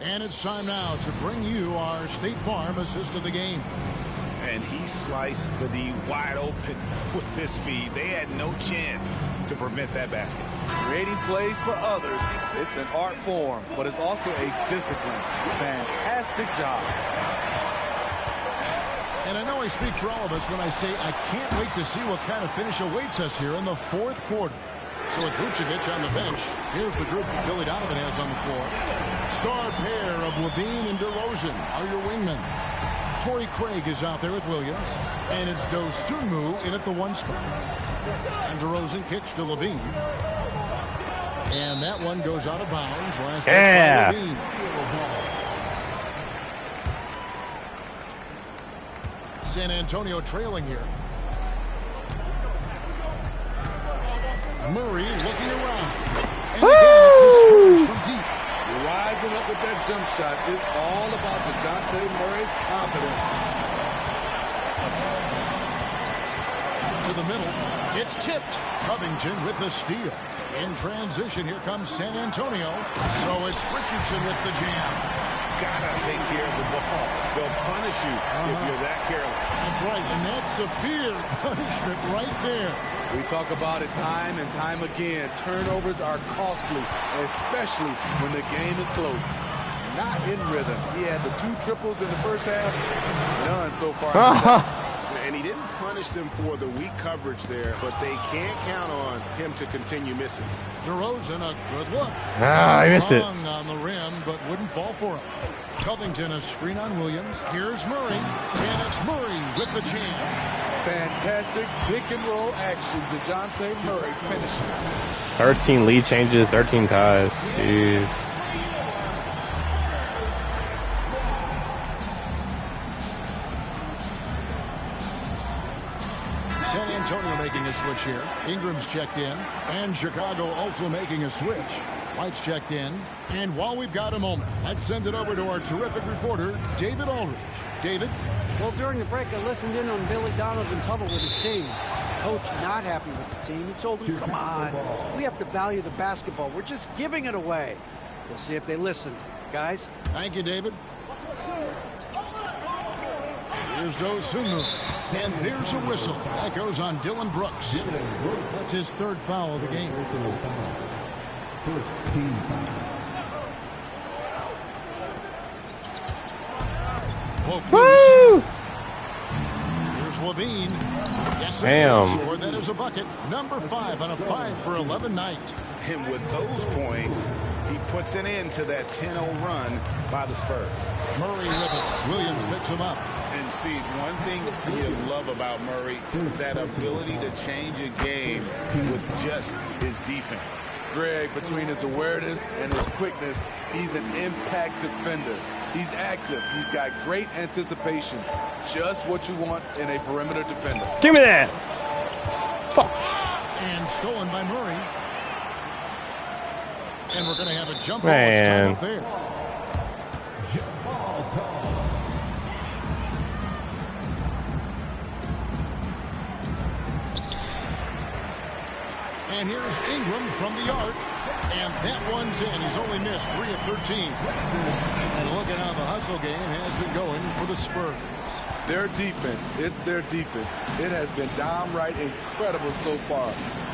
And it's time now to bring you our State Farm assist of the game. And he sliced the D wide open with this feed. They had no chance to prevent that basket. Creating plays for others, it's an art form, but it's also a discipline. Fantastic job. And I know I speak for all of us when I say I can't wait to see what kind of finish awaits us here in the 4th quarter. So with Vucevic on the bench, here's the group that Billy Donovan has on the floor. Star pair of Levine and DeRozan are your wingmen. Torrey Craig is out there with Williams, and it's Dosunmu in at the 1 spot. And DeRozan kicks to Levine. And that one goes out of bounds. Last touch by Levine. San Antonio trailing here. Murray looking around. And again, it's his Spurs from deep. Rising up with that jump shot. It's all about DeJounte Murray's confidence. To the middle. It's tipped. Covington with the steal. In transition, here comes San Antonio. So it's Richardson with the jam. Gotta take care of the ball. They'll punish you if you're that careless. That's right, and that's severe punishment right there. We talk about it time and time again. Turnovers are costly, especially when the game is close. Not in rhythm. He had the 2 triples in the first half. None so far. And he didn't punish them for the weak coverage there, but they can't count on him to continue missing. DeRozan, a good look. I missed it. On the rim, but wouldn't fall for him. Covington, a screen on Williams. Here's Murray, and it's Murray with the jam. Fantastic pick and roll action. DeJounte Murray finishing. 13 lead changes, 13 ties. Jeez. San Antonio making a switch here. Ingram's checked in, and Chicago also making a switch. White's checked in, and while we've got a moment, let's send it over to our terrific reporter, David Aldridge. David? Well, during the break, I listened in on Billy Donovan's huddle with his team. Coach not happy with the team. He told them, come on, we have to value the basketball. We're just giving it away. We'll see if they listened. Guys? Thank you, David. Here's Dosunmu. And there's a whistle. That goes on Dylan Brooks. That's his third foul of the game. First team foul. Woo! Here's Levine. Yes, Damn. scored that as a bucket. Number 5 on a 5 for 11 night. And with those points, he puts an end to that 10-0 run by the Spurs. Murray with it. Williams picks him up. And Steve, one thing you love about Murray, that ability to change a game with just his defense. Greg, between his awareness and his quickness, he's an impact defender. He's active. He's got great anticipation. Just what you want in a perimeter defender. Give me that. Fuck. And stolen by Murray. And we're going to have a jump ball. It's time up there. Jump ball call. And here's Ingram from the arc. And that one's in. He's only missed 3 of 13. And look at how the hustle game has been going for the Spurs. Their defense, it's their defense. It has been downright incredible so far.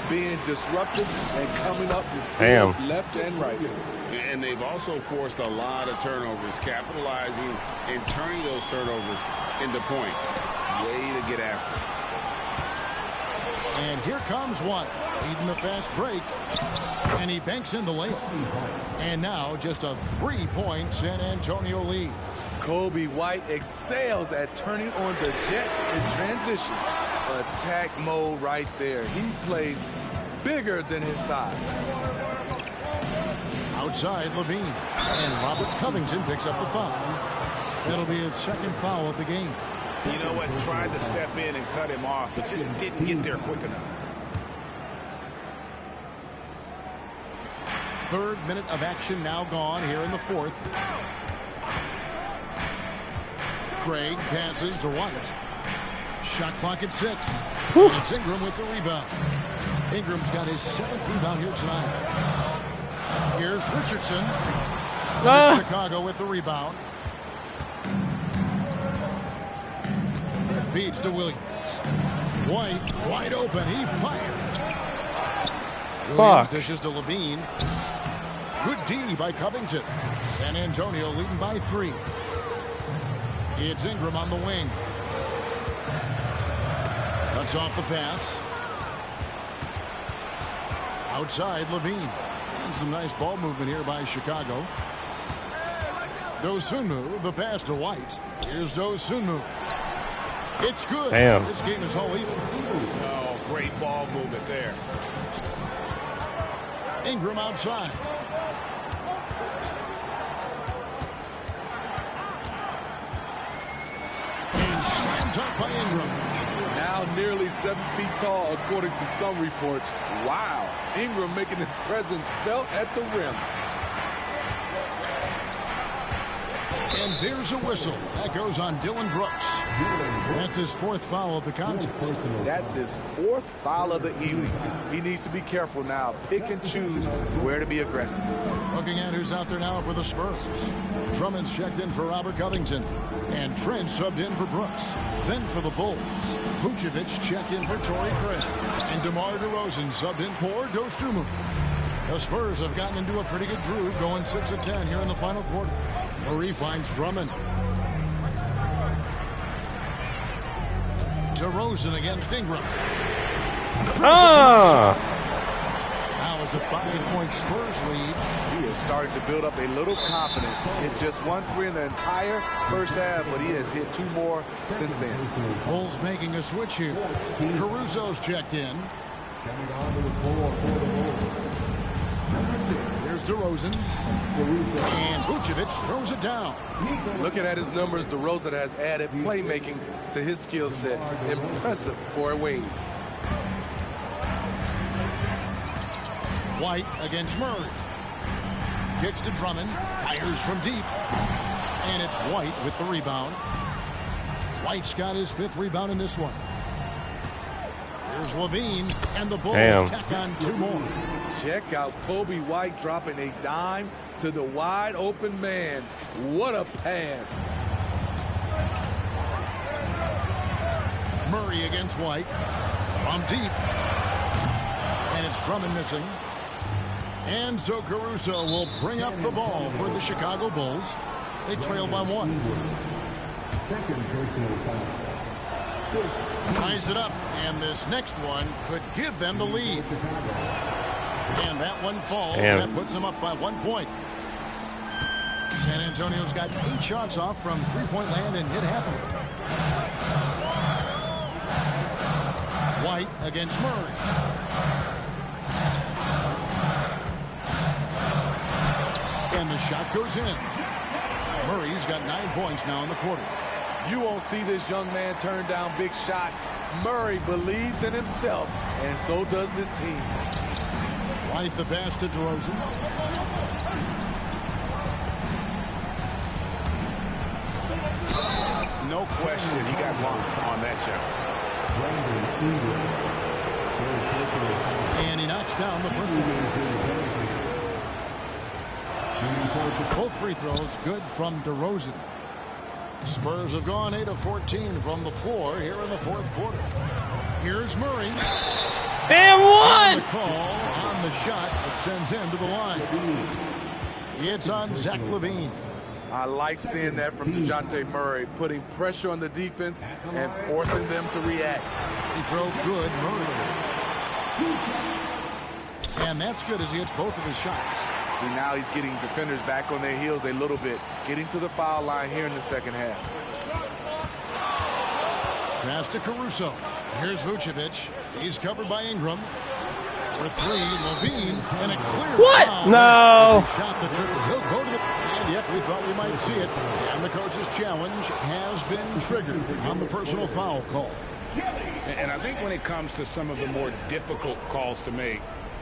Being disruptive and coming up with steals left and right. And they've also forced a lot of turnovers, capitalizing and turning those turnovers into points. Way to get after it. And here comes White, leading the fast break. And he banks in the layup. And now just a 3-point San Antonio lead. Kobe White excels at turning on the Jets in transition. Attack mode right there. He plays bigger than his size. Outside Levine. And Robert Covington picks up the foul. That'll be his second foul of the game. You know what? Tried to step in and cut him off, but just didn't get there quick enough. Third minute of action now gone here in the fourth. Craig passes to White. Shot clock at 6. And it's Ingram with the rebound. Ingram's got his 7th rebound here tonight. Here's Richardson. Chicago with the rebound. Feeds to Williams. White wide open. He fires. Williams dishes to Levine. Good D by Covington. San Antonio leading by 3. It's Ingram on the wing. Cuts off the pass. Outside Levine. And some nice ball movement here by Chicago. Dosunmu, the pass to White. Here's Dosunmu. It's good. Damn. This game is all even. Oh, great ball movement there. Ingram outside. And slammed up by Ingram. Now nearly 7 feet tall, according to some reports. Wow. Ingram making his presence felt at the rim. And there's a whistle. That goes on Dylan Brooks. That's his 4th foul of the contest. That's his 4th foul of the evening. He needs to be careful now. Pick and choose where to be aggressive. Looking at who's out there now for the Spurs. Drummond's checked in for Robert Covington. And Trent subbed in for Brooks. Then for the Bulls, Vucevic checked in for Torrey Craig. And DeMar DeRozan subbed in for Dosunmu. The Spurs have gotten into a pretty good groove, going 6 of 10 here in the final quarter. Murray finds Drummond. DeRozan against Ingram. Now it's a 5-point Spurs lead. He has started to build up a little confidence. Hit just 1 3 in the entire first half, but he has hit 2 more since then. Bulls making a switch here. Caruso's checked in. Coming onto the floor for the Bulls. Number 6. There's DeRozan. And Vucevic throws it down. Looking at his numbers, DeRozan has added playmaking to his skill set. Impressive for a wing. White against Murray. Kicks to Drummond. Fires from deep. And it's White with the rebound. White's got his 5th rebound in this one. Here's Levine. And the Bulls tack on 2 more. Check out Kobe White dropping a dime to the wide open man. What a pass. Murray against White. From deep. And it's Drummond missing. And so Caruso will bring up the ball for the Chicago Bulls. They trail by 1. Second personal foul. Ties it up, and this next one could give them the lead. And that one falls. That puts them up by 1 point. San Antonio's got 8 shots off from three-point land and hit half of it. White against Murray. And the shot goes in. Murray's got 9 points now in the quarter. You won't see this young man turn down big shots. Murray believes in himself, and so does this team. White the pass to DeRozan. No question, he got locked on that shot. And he knocks down the first one. Both free throws good from DeRozan. Spurs have gone 8 of 14 from the floor here in the fourth quarter. Here's Murray. And one! The call on the shot that sends him to the line. It's on Zach LaVine. I like seeing that from DeJounte Murray, putting pressure on the defense and forcing them to react. He throw good, Murray. And that's good as he hits both of his shots. See, now he's getting defenders back on their heels a little bit, getting to the foul line here in the second half. Pass to Caruso. Here's Vucevic. He's covered by Ingram. For 3, LaVine, and a clear foul. No. Shot the triple. He'll go to the... And yep, we thought we might see it. And the coach's challenge has been triggered on the personal foul call. And I think when it comes to some of the more difficult calls to make,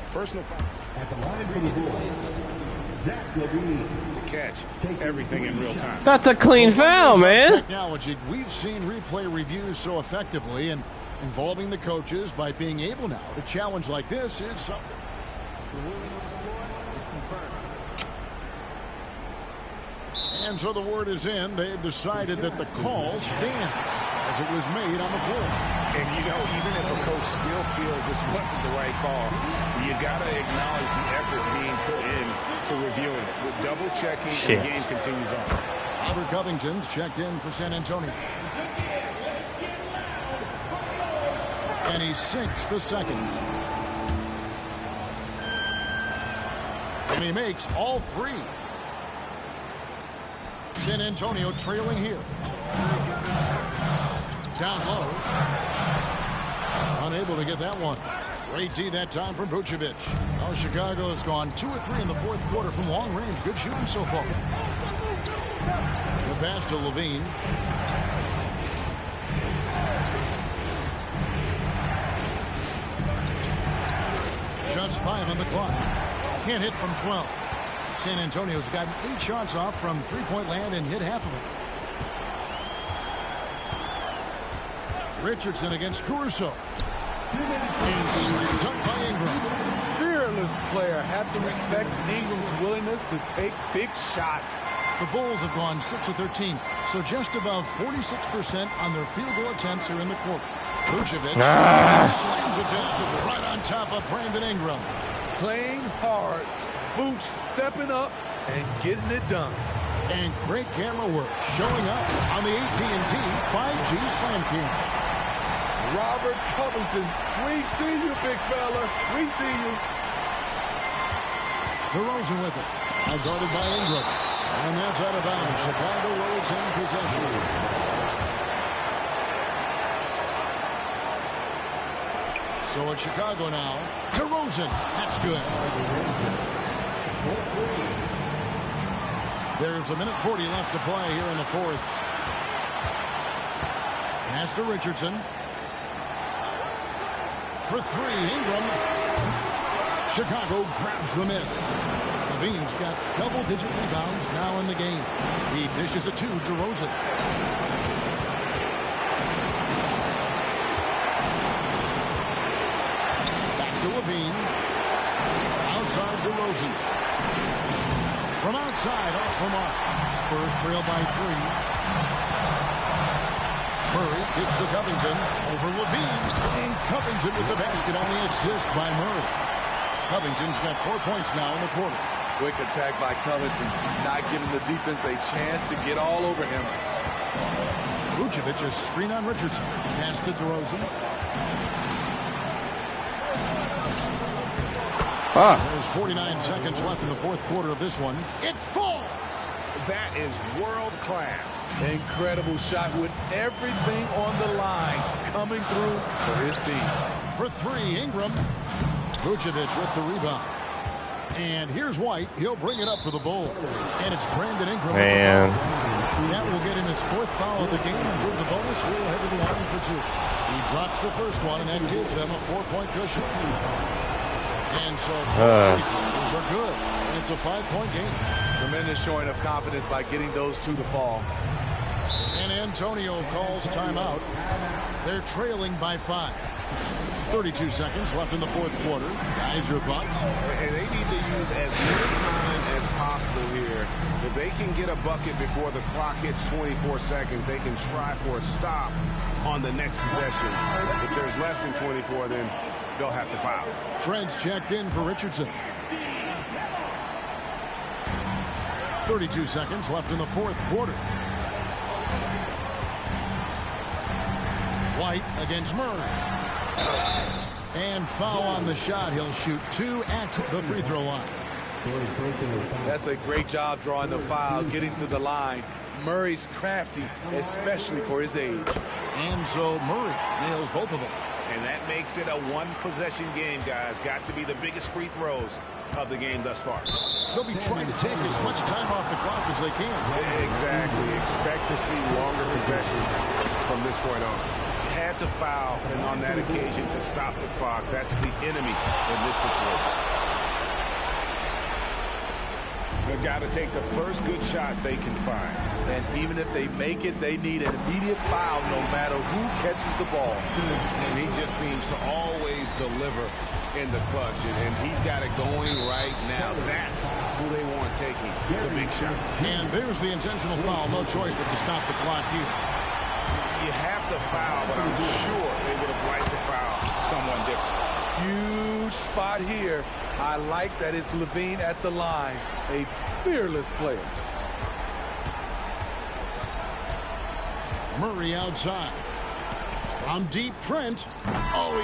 personal foul. At the line for the Bulls, Zach LaVine. To catch everything in real time. That's a clean foul, man. Technology. We've seen replay reviews so effectively, and involving the coaches by being able now to challenge like this is something. The ruling on the floor is confirmed. And so the word is in. They've decided that the call stands as it was made on the floor. And you know, even if a coach still feels this wasn't the right call, you got to acknowledge the effort being put in to reviewing it. With double checking, the game continues on. Robert Covington's checked in for San Antonio. And he sinks the second. And he makes all 3. San Antonio trailing here. Down low. Unable to get that one. Great D that time from Vucevic. Now Chicago has gone 2 of 3 in the fourth quarter from long range. Good shooting so far. The pass to LaVine. Just 5 on the clock. Can't hit from 12. San Antonio's gotten 8 shots off from three-point land and hit half of it. Richardson against Caruso. And slammed up by Ingram. Fearless player. Have to respect Ingram's willingness to take big shots. The Bulls have gone 6 of 13, so just above 46% on their field goal attempts here in the quarter. Vucevic slams it down right on top of Brandon Ingram. Playing hard. Vooch stepping up and getting it done. And great camera work showing up on the AT&T 5G Slam Cam. Robert Covington, we see you, big fella. We see you. DeRozan with it. Now guarded by Ingram. And that's out of bounds. Chicago will retain possession. So it's Chicago now. DeRozan. That's good. There's 1:40 left to play here in the fourth. Pass to Richardson. For 3, Ingram. Chicago grabs the miss. LaVine's got double-digit rebounds now in the game. He dishes it to DeRozan. Back to LaVine. Outside DeRozan. From outside, off the mark. Spurs trail by 3. Murray kicks to Covington over Levine. And Covington with the basket on the assist by Murray. Covington's got 4 points now in the quarter. Quick attack by Covington, not giving the defense a chance to get all over him. Vucevic is screen on Richardson. Pass to DeRozan. There's 49 seconds left in the fourth quarter of this one. It falls. That is world class. Incredible shot with everything on the line coming through for his team. For three, Ingram. Vucevic with the rebound. And here's White. He'll bring it up for the Bulls. And it's Brandon Ingram. Man. That will get him his fourth foul of the game. And due to the bonus, we'll head to the line for two. He drops the first one, and that gives them a 4-point cushion. And so both free throws are good. And it's a 5-point game. Tremendous showing of confidence by getting those two to fall. San Antonio calls timeout. They're trailing by 5. 32 seconds left in the fourth quarter. Guys, your thoughts? And they need to use as little time as possible here. If they can get a bucket before the clock hits 24 seconds, they can try for a stop on the next possession. If there's less than 24, then they'll have to foul. Trent's checked in for Richardson. 32 seconds left in the fourth quarter. White against Murray. And foul on the shot. He'll shoot 2 at the free throw line. That's a great job drawing the foul, getting to the line. Murray's crafty, especially for his age. And so Murray nails both of them. And that makes it a one-possession game, guys. Got to be the biggest free throws of the game thus far. They'll be trying to take as much time off the clock as they can. Exactly. Expect to see longer possessions from this point on. Had to foul, and on that occasion to stop the clock. That's the enemy in this situation. They've got to take the first good shot they can find. And even if they make it, they need an immediate foul no matter who catches the ball. And he just seems to always deliver in the clutch. And he's got it going right now. That's who they want taking the big shot. And there's the intentional foul. No choice but to stop the clock here. You have to foul, but I'm sure they would have liked to foul someone different. Huge spot here. I like that it's Levine at the line. A fearless player. Murray outside. From deep, Trent. Oh, he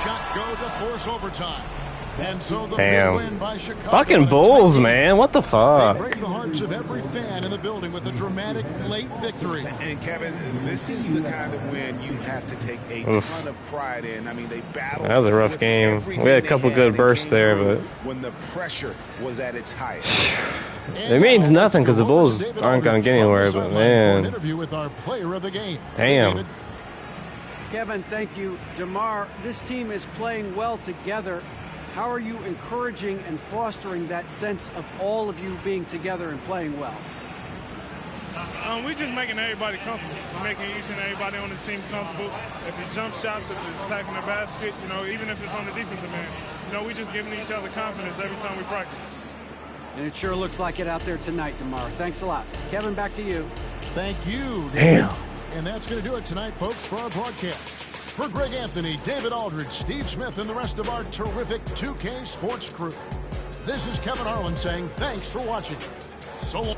shot go to force overtime. And so the big win by Chicago. Fucking Bulls, man. What the fuck? They break the hearts of every fan in the building with a dramatic late victory. And Kevin, this is the kind of win you have to take a ton of pride in. I mean, they battled. That was a rough game. We had a couple good bursts there, but when the pressure was at its highest. It means nothing because the Bulls aren't going to get anywhere, but man. Interview with our player of the game. Damn. Kevin, thank you. DeMar, this team is playing well together. How are you encouraging and fostering that sense of all of you being together and playing well? We're just making everybody comfortable. We're making each and everybody on this team comfortable. If it's jump shots, if it's attacking the basket, you know, even if it's on the defensive end, you know, we're just giving each other confidence every time we practice. And it sure looks like it out there tonight, DeMar. Thanks a lot. Kevin, back to you. Thank you, David. Damn. And that's going to do it tonight, folks, for our broadcast. For Greg Anthony, David Aldridge, Steve Smith, and the rest of our terrific 2K Sports crew, this is Kevin Harlan saying thanks for watching. So long.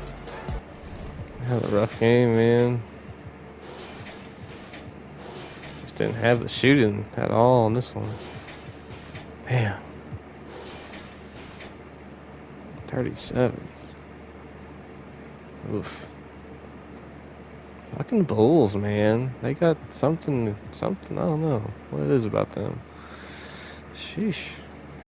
That was a rough game, man. Just didn't have the shooting at all on this one. Man. 37. Oof. Fucking Bulls, man. They got something, I don't know what it is about them. Sheesh.